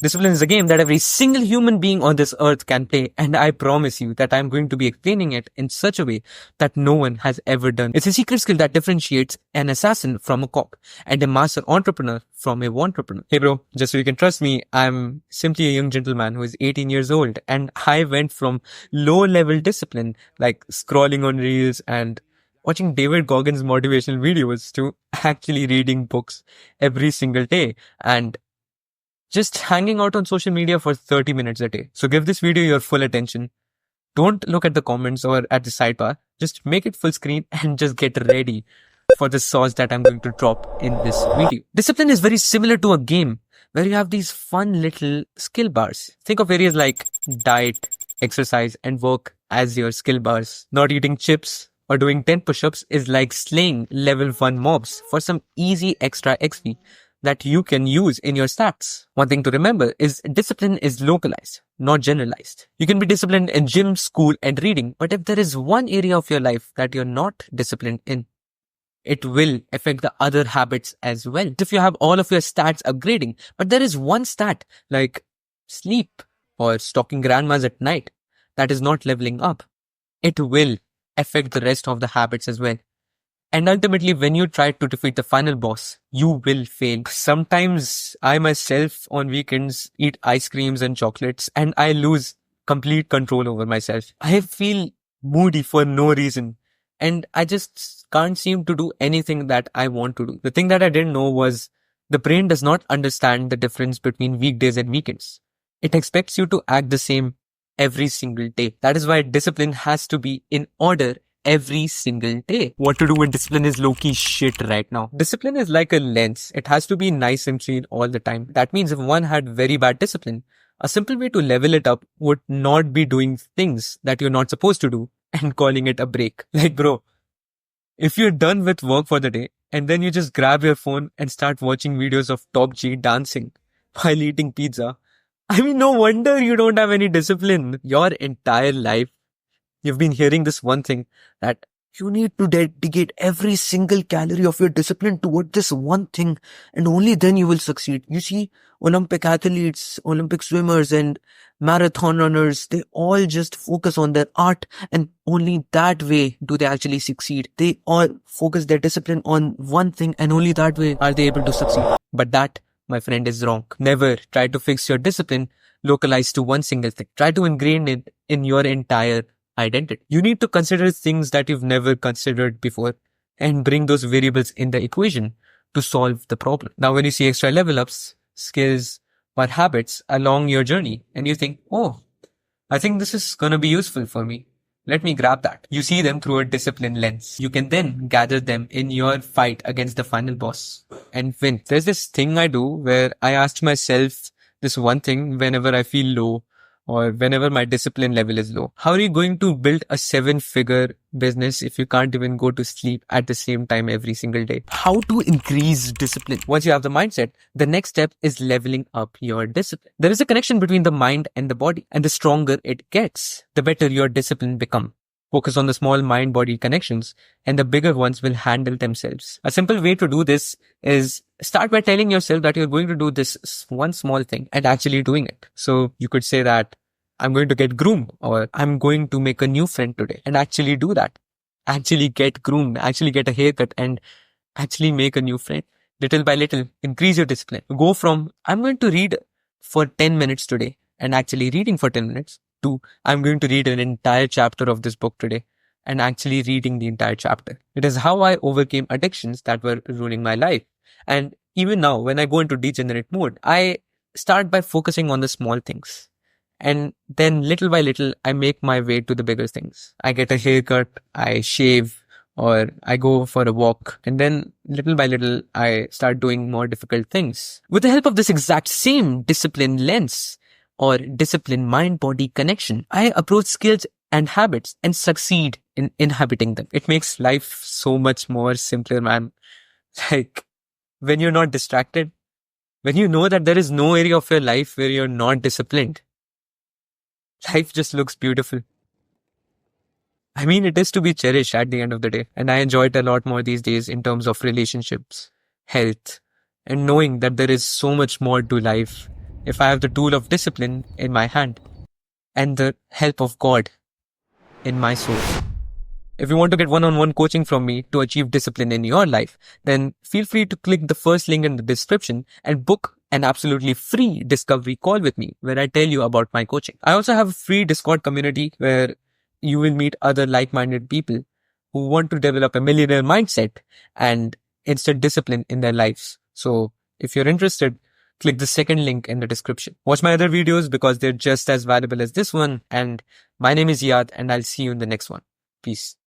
Discipline is a game that every single human being on this earth can play, and I promise you that I'm going to be explaining it in such a way that no one has ever done. It's a secret skill that differentiates an assassin from a cop and a master entrepreneur from a wantrepreneur. Hey bro, just so you can trust me, I'm simply a young gentleman who is 18 years old, and I went from low-level discipline like scrolling on reels and watching David Goggins motivational videos to actually reading books every single day and just hanging out on social media for 30 minutes a day. So give this video your full attention. Don't look at the comments or at the sidebar. Just make it full screen and just get ready for the sauce that I'm going to drop in this video. Discipline is very similar to a game where you have these fun little skill bars. Think of areas like diet, exercise, and work as your skill bars. Not eating chips or doing 10 push-ups is like slaying level 1 mobs for some easy extra XP that you can use in your stats. One thing to remember is discipline is localized, not generalized. You can be disciplined in gym, school, and reading, but if there is one area of your life that you're not disciplined in, it will affect the other habits as well. If you have all of your stats upgrading, but there is one stat like sleep or stalking grandmas at night that is not leveling up, it will affect the rest of the habits as well. And ultimately, when you try to defeat the final boss, you will fail. Sometimes I myself on weekends eat ice creams and chocolates and I lose complete control over myself. I feel moody for no reason and I just can't seem to do anything that I want to do. The thing that I didn't know was the brain does not understand the difference between weekdays and weekends. It expects you to act the same every single day. That is why discipline has to be in order every single day. What to do with discipline is low-key shit right now. Discipline is like a lens. It has to be nice and clean all the time. That means if one had very bad discipline, a simple way to level it up would not be doing things that you're not supposed to do and calling it a break. Like bro, if you're done with work for the day and then you just grab your phone and start watching videos of Top G dancing while eating pizza, I mean, no wonder you don't have any discipline. Your entire life you've been hearing this one thing that you need to dedicate every single calorie of your discipline toward this one thing and only then you will succeed. You see, Olympic athletes, Olympic swimmers and marathon runners, they all just focus on their art and only that way do they actually succeed. They all focus their discipline on one thing and only that way are they able to succeed. But that, my friend, is wrong. Never try to fix your discipline localized to one single thing. Try to ingrain it in your entire identity. You need to consider things that you've never considered before and bring those variables in the equation to solve the problem. Now, when you see extra level ups, skills, or habits along your journey and you think, oh, I think this is going to be useful for me. Let me grab that. You see them through a discipline lens. You can then gather them in your fight against the final boss and win. There's this thing I do where I ask myself this one thing whenever I feel low or whenever my discipline level is low. How are you going to build a 7-figure business if you can't even go to sleep at the same time every single day? How to increase discipline? Once you have the mindset, the next step is leveling up your discipline. There is a connection between the mind and the body, and the stronger it gets, the better your discipline becomes. Focus on the small mind-body connections and the bigger ones will handle themselves. A simple way to do this is start by telling yourself that you're going to do this one small thing and actually doing it. So you could say that I'm going to get groomed or I'm going to make a new friend today and actually do that. Actually get groomed, actually get a haircut and actually make a new friend. Little by little, increase your discipline. Go from I'm going to read for 10 minutes today and actually reading for 10 minutes to I'm going to read an entire chapter of this book today and actually reading the entire chapter. It is how I overcame addictions that were ruining my life. And even now, when I go into degenerate mode, I start by focusing on the small things. And then little by little, I make my way to the bigger things. I get a haircut, I shave, or I go for a walk. And then little by little, I start doing more difficult things. With the help of this exact same discipline lens or discipline mind-body connection, I approach skills and habits and succeed in inhabiting them. It makes life so much more simpler, man. Like when you're not distracted, when you know that there is no area of your life where you're not disciplined, life just looks beautiful. I mean, it is to be cherished at the end of the day. And I enjoy it a lot more these days in terms of relationships, health, and knowing that there is so much more to life if I have the tool of discipline in my hand and the help of God in my soul? If you want to get one-on-one coaching from me to achieve discipline in your life, then feel free to click the first link in the description and book an absolutely free discovery call with me where I tell you about my coaching. I also have a free Discord community where you will meet other like-minded people who want to develop a millionaire mindset and instant discipline in their lives. So if you're interested, click the second link in the description. Watch my other videos because they're just as valuable as this one. And my name is Yad, and I'll see you in the next one. Peace.